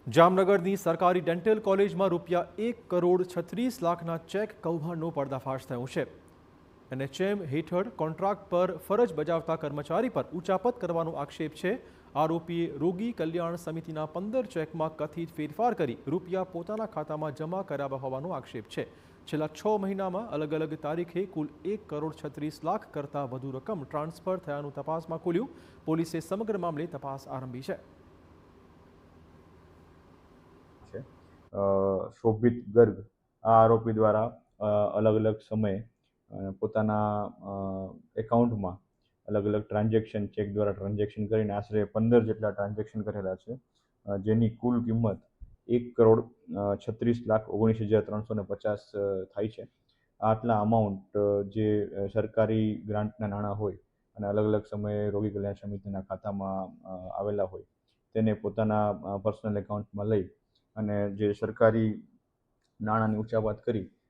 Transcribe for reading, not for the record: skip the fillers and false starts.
જામનગરની સરકારી ડેન્ટલ કોલેજમાં ₹1,36,00,000ના ચેક કૌભાંડનો પર્દાફાશ થયો છે। એનએચએમ હેઠળ કોન્ટ્રાક્ટ પર ફરજ બજાવતા કર્મચારી પર ઉચાપત કરવાનો આક્ષેપ છે। આરોપીએ રોગી કલ્યાણ સમિતિના 15 ચેકમાં કથિત ફેરફાર કરી રૂપિયા પોતાના ખાતામાં જમા કરાવ્યા હોવાનો આક્ષેપ છે। છેલ્લા 6 મહિનામાં અલગ અલગ તારીખે કુલ ₹1,36,00,000 કરતાં વધુ રકમ ટ્રાન્સફર થયાનું તપાસમાં ખુલ્યું। પોલીસે સમગ્ર મામલે તપાસ આરંભી છે। શોભિત ગર્ગ આ આરોપી દ્વારા અલગ અલગ સમયે પોતાના એકાઉન્ટમાં અલગ અલગ ટ્રાન્ઝેક્શન ચેક દ્વારા ટ્રાન્ઝેક્શન કરીને આશરે 15 જેટલા ટ્રાન્ઝેક્શન કરેલા છે, જેની કુલ કિંમત ₹1,36,19,350 થાય છે। આટલા અમાઉન્ટ જે સરકારી ગ્રાન્ટના નાણાં હોય અને અલગ અલગ સમયે રોગી કલ્યાણ સમિતિના ખાતામાં આવેલા હોય તેને પોતાના પર્સનલ એકાઉન્ટમાં લઈ અને જે સરકારી નાણાંની ઉચાપત કરી